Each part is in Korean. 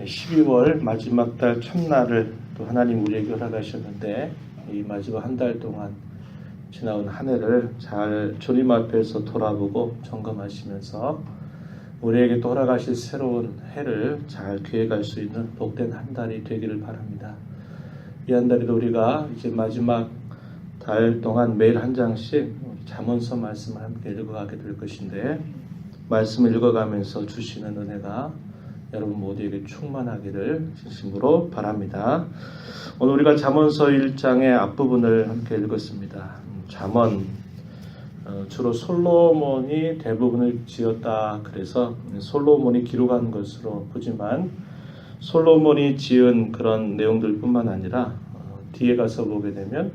12월 마지막 달 첫날을 또 하나님 우리에게 허락하셨는데 이 마지막 한 달 동안 지나온 한 해를 잘 주님 앞에서 돌아보고 점검하시면서 우리에게 또 허락하실 새로운 해를 잘 기획할 수 있는 복된 한 달이 되기를 바랍니다. 이 한 달에도 우리가 이제 마지막 달 동안 매일 한 장씩 잠언서 말씀을 함께 읽어가게 될 것인데 말씀을 읽어가면서 주시는 은혜가 여러분 모두에게 충만하기를 진심으로 바랍니다. 오늘 우리가 잠언서 1장의 앞부분을 함께 읽었습니다. 잠언 주로 솔로몬이 대부분을 지었다 그래서 솔로몬이 기록한 것으로 보지만 솔로몬이 지은 그런 내용들 뿐만 아니라 뒤에 가서 보게 되면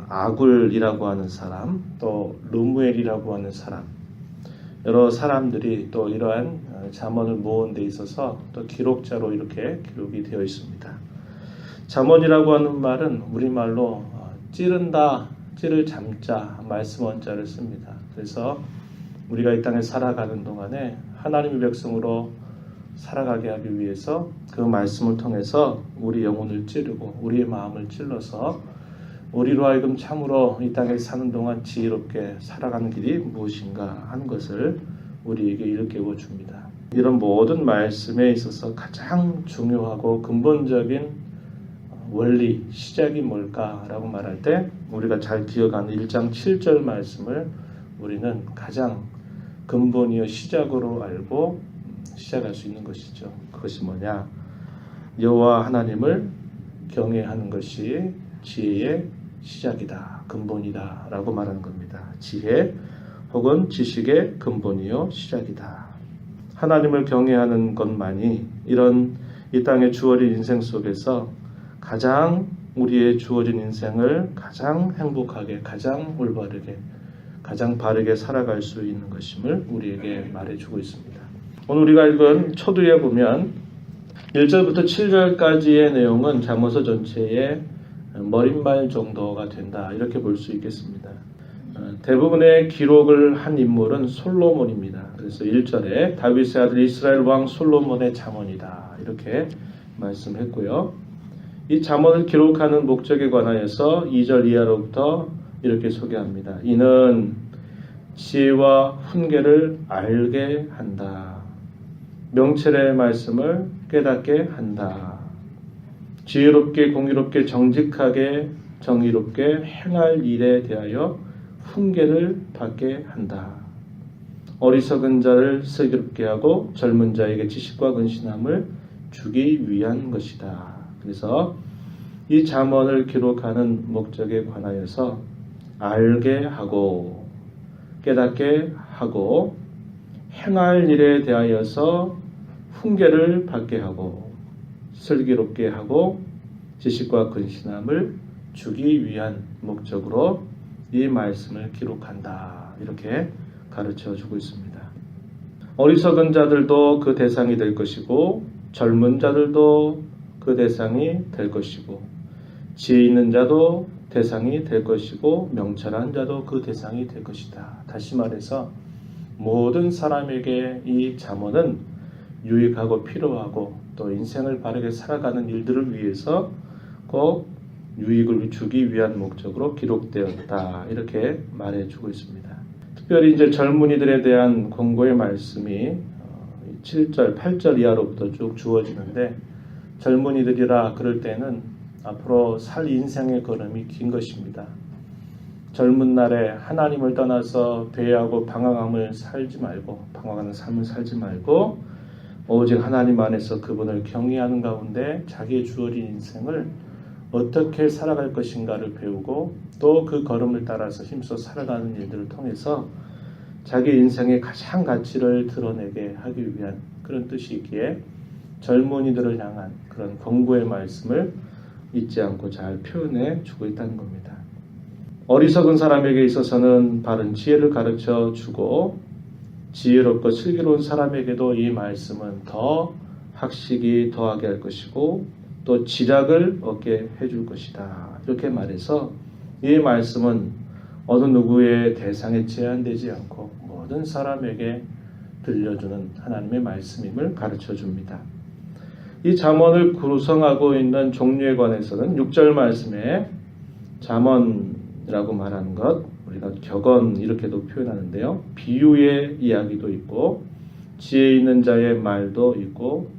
아굴이라고 하는 사람, 또 르무엘이라고 하는 사람, 여러 사람들이 또 이러한 잠언을 모은 데 있어서 또 기록자로 이렇게 기록이 되어 있습니다. 잠언이라고 하는 말은 우리말로 찌른다, 찌를 잠자, 말씀 원자를 씁니다. 그래서 우리가 이 땅에 살아가는 동안에 하나님의 백성으로 살아가게 하기 위해서 그 말씀을 통해서 우리 영혼을 찌르고 우리의 마음을 찔러서 우리로 하여금 참으로 이 땅에 사는 동안 지혜롭게 살아가는 길이 무엇인가 하는 것을 우리에게 일깨워 줍니다. 이런 모든 말씀에 있어서 가장 중요하고 근본적인 원리, 시작이 뭘까라고 말할 때 우리가 잘 기억하는 1장 7절 말씀을 우리는 가장 근본이요 시작으로 알고 시작할 수 있는 것이죠. 그것이 뭐냐? 여호와 하나님을 경외하는 것이 지혜의 시작이다, 근본이다 라고 말하는 겁니다. 지혜 혹은 지식의 근본이요 시작이다. 하나님을 경외하는 것만이 이런 이 땅에 주어진 인생 속에서 가장 우리의 주어진 인생을 가장 행복하게, 가장 올바르게, 가장 바르게 살아갈 수 있는 것임을 우리에게 말해주고 있습니다. 오늘 우리가 읽은 초두에 보면 1절부터 7절까지의 내용은 잠언서 전체의 머릿말 정도가 된다 이렇게 볼 수 있겠습니다. 대부분의 기록을 한 인물은 솔로몬입니다. 그래서 1절에 다윗의 아들 이스라엘 왕 솔로몬의 잠언이다 이렇게 말씀했고요. 이 잠언을 기록하는 목적에 관하여서 2절 이하로부터 이렇게 소개합니다. 이는 지혜와 훈계를 알게 한다. 명철의 말씀을 깨닫게 한다. 지혜롭게 공의롭게 정직하게 정의롭게 행할 일에 대하여 훈계를 받게 한다. 어리석은 자를 슬기롭게 하고 젊은 자에게 지식과 근신함을 주기 위한 것이다. 그래서 이 잠언을 기록하는 목적에 관하여서 알게 하고 깨닫게 하고 행할 일에 대하여서 훈계를 받게 하고 슬기롭게 하고 지식과 근신함을 주기 위한 목적으로 이 말씀을 기록한다 이렇게 가르쳐 주고 있습니다. 어리석은 자들도 그 대상이 될 것이고 젊은 자들도 그 대상이 될 것이고 지혜 있는 자도 대상이 될 것이고 명철한 자도 그 대상이 될 것이다. 다시 말해서 모든 사람에게 이 잠언은 유익하고 필요하고 또 인생을 바르게 살아가는 일들을 위해서 꼭 유익을 주기 위한 목적으로 기록되었다 이렇게 말해주고 있습니다. 특별히 이제 젊은이들에 대한 권고의 말씀이 7절, 8절 이하로부터 쭉 주어지는데 젊은이들이라 그럴 때는 앞으로 살 인생의 걸음이 긴 것입니다. 젊은 날에 하나님을 떠나서 배회하고 방황하는 삶을 살지 말고 오직 하나님 안에서 그분을 경외하는 가운데 자기의 주어진 인생을 어떻게 살아갈 것인가를 배우고 또 그 걸음을 따라서 힘써 살아가는 일들을 통해서 자기 인생의 가장 가치를 드러내게 하기 위한 그런 뜻이 있기에 젊은이들을 향한 그런 권고의 말씀을 잊지 않고 잘 표현해 주고 있다는 겁니다. 어리석은 사람에게 있어서는 바른 지혜를 가르쳐 주고 지혜롭고 슬기로운 사람에게도 이 말씀은 더 학식이 더하게 할 것이고 또 지략을 얻게 해줄 것이다. 이렇게 말해서 이 말씀은 어느 누구의 대상에 제한되지 않고 모든 사람에게 들려주는 하나님의 말씀임을 가르쳐 줍니다. 이 잠언을 구성하고 있는 종류에 관해서는 6절 말씀에 잠언이라고 말하는 것, 우리가 격언 이렇게도 표현하는데요. 비유의 이야기도 있고 지혜 있는 자의 말도 있고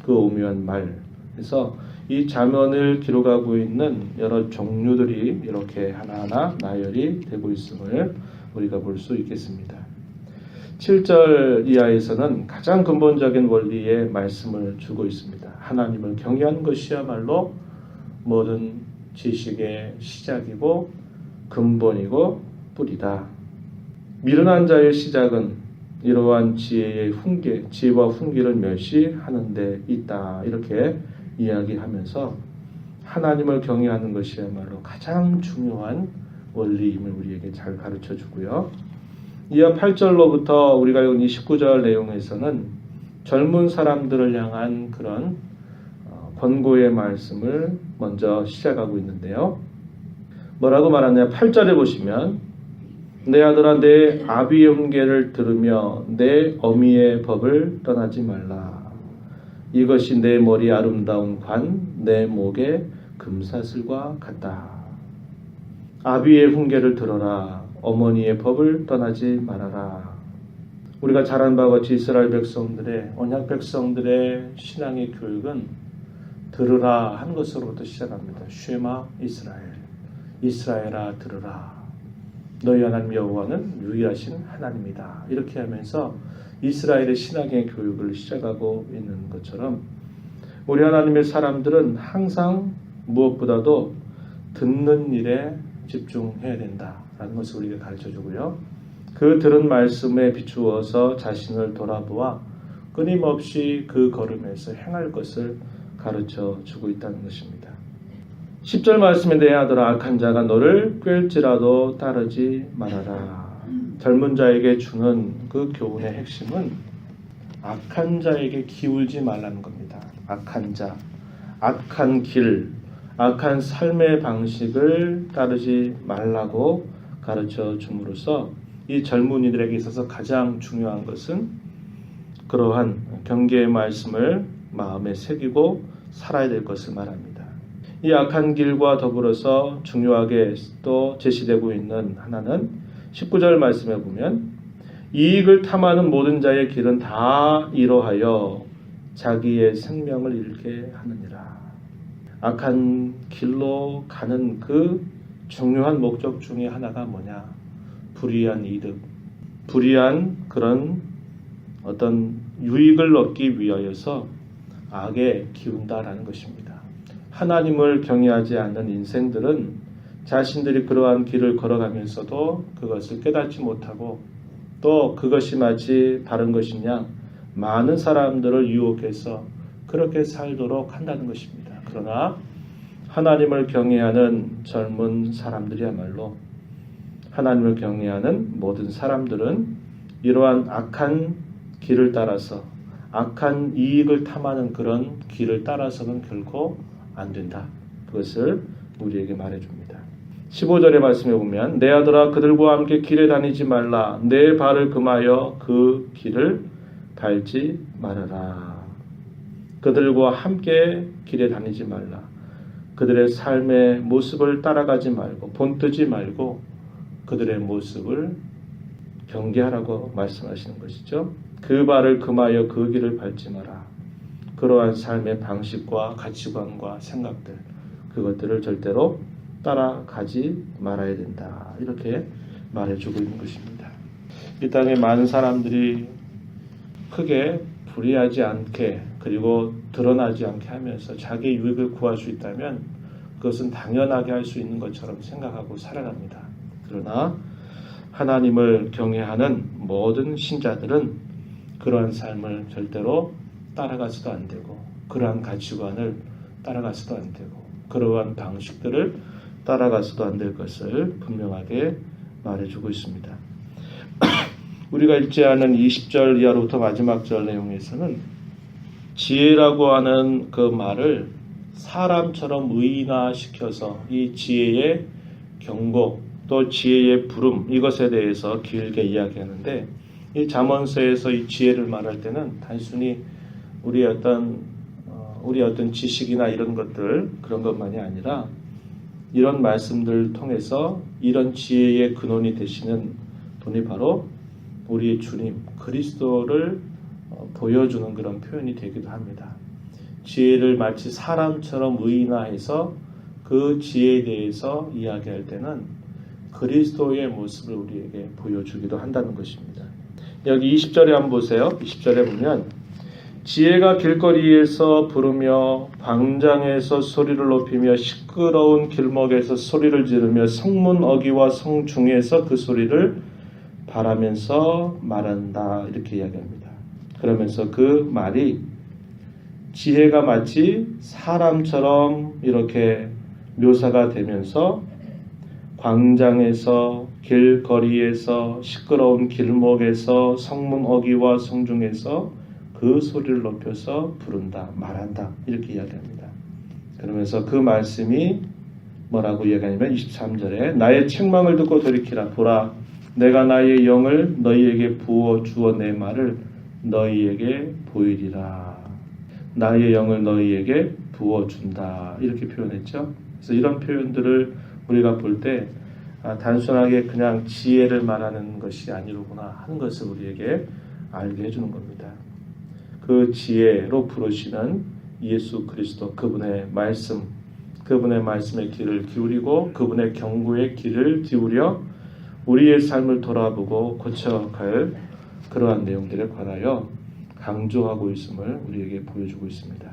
그 오묘한 말. 그래서 이 잠언을 기록하고 있는 여러 종류들이 이렇게 하나하나 나열이 되고 있음을 우리가 볼 수 있겠습니다. 7절 이하에서는 가장 근본적인 원리의 말씀을 주고 있습니다. 하나님을 경외하는 것이야말로 모든 지식의 시작이고 근본이고 뿌리다. 미련한 자의 시작은 이러한 지혜의 훈계, 지혜와 훈계를 멸시하는 데 있다. 이렇게 이야기하면서 하나님을 경외하는 것이야말로 가장 중요한 원리임을 우리에게 잘 가르쳐 주고요. 이어 8절로부터 우리가 읽은 29절 내용에서는 젊은 사람들을 향한 그런 권고의 말씀을 먼저 시작하고 있는데요. 뭐라고 말하냐? 8절에 보시면 내 아들아 내 아비의 훈계를 들으며 내 어미의 법을 떠나지 말라. 이것이 내 머리 아름다운 관, 내 목의 금사슬과 같다. 아비의 훈계를 들어라. 어머니의 법을 떠나지 말아라. 우리가 잘 아는 바와 같이 이스라엘 백성들의 언약 백성들의 신앙의 교육은 들으라 한 것으로부터 시작합니다. 쉐마 이스라엘, 이스라엘아 들으라. 너희 하나님 여호와는 유일하신 하나님이다. 이렇게 하면서 이스라엘의 신앙의 교육을 시작하고 있는 것처럼 우리 하나님의 사람들은 항상 무엇보다도 듣는 일에 집중해야 된다라는 것을 우리에게 가르쳐주고요. 그 들은 말씀에 비추어서 자신을 돌아보아 끊임없이 그 걸음에서 행할 것을 가르쳐주고 있다는 것입니다. 10절 말씀에 내 아들아 악한 자가 너를 꿰을지라도 따르지 말아라. 젊은 자에게 주는 그 교훈의 핵심은 악한 자에게 기울지 말라는 겁니다. 악한 자, 악한 길, 악한 삶의 방식을 따르지 말라고 가르쳐 줌으로써 이 젊은이들에게 있어서 가장 중요한 것은 그러한 경계의 말씀을 마음에 새기고 살아야 될 것을 말합니다. 이 악한 길과 더불어서 중요하게 또 제시되고 있는 하나는 19절 말씀에 보면 이익을 탐하는 모든 자의 길은 다 이러하여 자기의 생명을 잃게 하느니라. 악한 길로 가는 그 중요한 목적 중에 하나가 뭐냐? 불의한 이득, 불의한 그런 어떤 유익을 얻기 위하여서 악에 기운다라는 것입니다. 하나님을 경외하지 않는 인생들은 자신들이 그러한 길을 걸어가면서도 그것을 깨닫지 못하고 또 그것이 마치 바른 것이냐 많은 사람들을 유혹해서 그렇게 살도록 한다는 것입니다. 그러나 하나님을 경외하는 젊은 사람들이야말로 하나님을 경외하는 모든 사람들은 이러한 악한 길을 따라서 악한 이익을 탐하는 그런 길을 따라서는 결코 안 된다. 그것을 우리에게 말해줍니다. 15절의 말씀에 보면 내 아들아 그들과 함께 길에 다니지 말라. 내 발을 금하여 그 길을 밟지 말아라. 그들과 함께 길에 다니지 말라. 그들의 삶의 모습을 따라가지 말고 본뜨지 말고 그들의 모습을 경계하라고 말씀하시는 것이죠. 그 발을 금하여 그 길을 밟지 마라. 그러한 삶의 방식과 가치관과 생각들 그것들을 절대로 따라가지 말아야 된다. 이렇게 말해주고 있는 것입니다. 이 땅에 많은 사람들이 크게 불의하지 않게 그리고 드러나지 않게 하면서 자기 유익을 구할 수 있다면 그것은 당연하게 할 수 있는 것처럼 생각하고 살아갑니다. 그러나 하나님을 경외하는 모든 신자들은 그러한 삶을 절대로 따라가서도 안 되고 그러한 가치관을 따라가서도 안 되고 그러한 방식들을 따라가서도 안 될 것을 분명하게 말해주고 있습니다. 우리가 읽지 않은 20절 이하로부터 마지막 절 내용에서는 지혜라고 하는 그 말을 사람처럼 의인화시켜서 이 지혜의 경고 또 지혜의 부름 이것에 대해서 길게 이야기하는데 이 잠언서에서 이 지혜를 말할 때는 단순히 우리의 어떤 우리 어떤 지식이나 이런 것들 그런 것만이 아니라 이런 말씀들을 통해서 이런 지혜의 근원이 되시는 분이 바로 우리의 주님 그리스도를 보여주는 그런 표현이 되기도 합니다. 지혜를 마치 사람처럼 의인화해서 그 지혜에 대해서 이야기할 때는 그리스도의 모습을 우리에게 보여주기도 한다는 것입니다. 여기 20절에 한번 보세요. 20절에 보면 지혜가 길거리에서 부르며 광장에서 소리를 높이며 시끄러운 길목에서 소리를 지르며 성문 어귀와 성중에서 그 소리를 바라면서 말한다 이렇게 이야기합니다. 그러면서 그 말이 지혜가 마치 사람처럼 이렇게 묘사가 되면서 광장에서 길거리에서 시끄러운 길목에서 성문 어귀와 성중에서 그 소리를 높여서 부른다 말한다 이렇게 이야기합니다. 그러면서 그 말씀이 뭐라고 이야기하냐면 23절에 나의 책망을 듣고 돌이키라 보라 내가 나의 영을 너희에게 부어 주어 내 말을 너희에게 보이리라. 나의 영을 너희에게 부어준다 이렇게 표현했죠. 그래서 이런 표현들을 우리가 볼 때 단순하게 그냥 지혜를 말하는 것이 아니로구나 하는 것을 우리에게 알게 해주는 겁니다. 그 지혜로 부르시는 예수 그리스도 그분의 말씀, 그분의 말씀에 귀를 기울이고 그분의 경고에 귀를 기울여 우리의 삶을 돌아보고 고쳐갈 그러한 내용들에 관하여 강조하고 있음을 우리에게 보여주고 있습니다.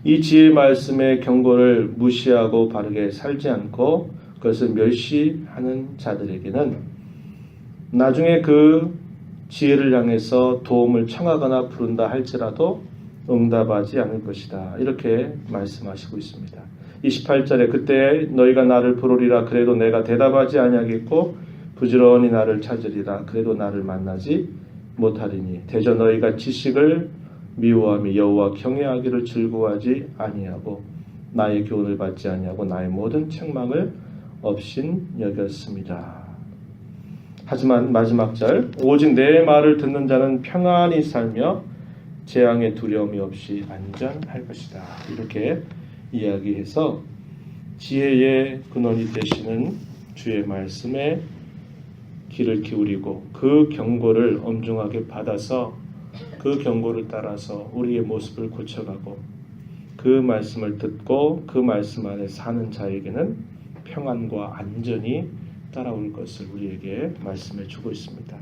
이 지혜의 말씀의 경고를 무시하고 바르게 살지 않고 그것을 멸시하는 자들에게는 나중에 그 지혜를 향해서 도움을 청하거나 부른다 할지라도 응답하지 않을 것이다. 이렇게 말씀하시고 있습니다. 28절에 그때 너희가 나를 부르리라 그래도 내가 대답하지 아니하겠고 부지런히 나를 찾으리라 그래도 나를 만나지 못하리니 대저 너희가 지식을 미워하며 여호와 경외하기를 즐거워하지 아니하고 나의 교훈을 받지 아니하고 나의 모든 책망을 없인 여겼습니다. 하지만 마지막 절 오직 내 말을 듣는 자는 평안히 살며 재앙의 두려움이 없이 안전할 것이다. 이렇게 이야기해서 지혜의 근원이 되시는 주의 말씀에 귀를 기울이고 그 경고를 엄중하게 받아서 그 경고를 따라서 우리의 모습을 고쳐가고 그 말씀을 듣고 그 말씀 안에 사는 자에게는 평안과 안전이 따라올 것을 우리에게 말씀해 주고 있습니다.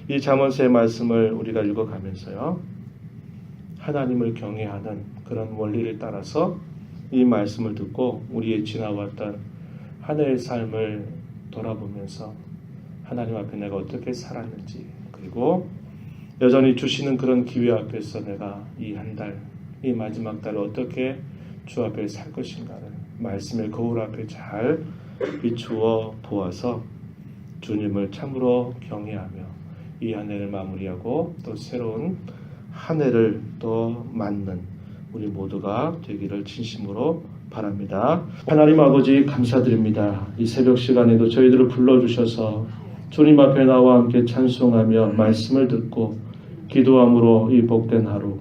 이 잠언서의 말씀을 우리가 읽어가면서요. 하나님을 경외하는 그런 원리를 따라서 이 말씀을 듣고 우리의 지나왔던 한 해의 삶을 돌아보면서 하나님 앞에 내가 어떻게 살았는지 그리고 여전히 주시는 그런 기회 앞에서 내가 이 한 달, 이 마지막 달을 어떻게 주 앞에 살 것인가를 말씀의 거울 앞에 잘 비추어 보아서 주님을 참으로 경외하며 이 한 해를 마무리하고 또 새로운 한 해를 또 맞는 우리 모두가 되기를 진심으로 바랍니다. 하나님 아버지 감사드립니다. 이 새벽 시간에도 저희들을 불러주셔서 주님 앞에 나와 함께 찬송하며 말씀을 듣고 기도함으로 이 복된 하루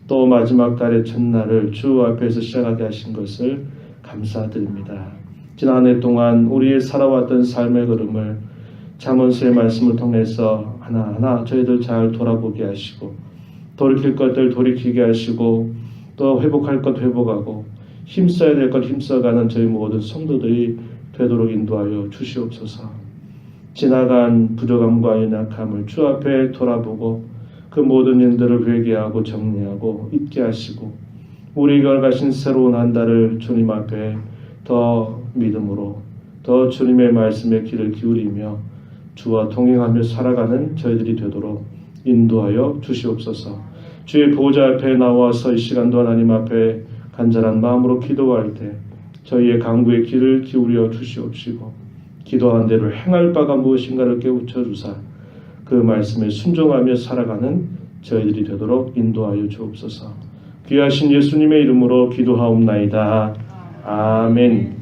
또 마지막 달의 첫날을 주 앞에서 시작하게 하신 것을 감사드립니다. 지난 한 해 동안 우리의 살아왔던 삶의 걸음을 잠언서의 말씀을 통해서 하나하나 저희들 잘 돌아보게 하시고 돌이킬 것들 돌이키게 하시고 또 회복할 것 회복하고 힘써야 될 것 힘써가는 저희 모든 성도들이 되도록 인도하여 주시옵소서. 지나간 부족함과 연약함을 주 앞에 돌아보고 그 모든 일들을 회개하고 정리하고 잊게 하시고 우리가 가신 새로운 한 달을 주님 앞에 더 믿음으로 더 주님의 말씀에 귀를 기울이며 주와 동행하며 살아가는 저희들이 되도록 인도하여 주시옵소서. 주의 보좌 앞에 나와서 이 시간도 하나님 앞에 간절한 마음으로 기도할 때 저희의 간구에 귀를 기울여 주시옵시고 기도한 대로 행할 바가 무엇인가를 깨우쳐 주사 그 말씀에 순종하며 살아가는 저희들이 되도록 인도하여 주옵소서. 귀하신 예수님의 이름으로 기도하옵나이다. 아멘.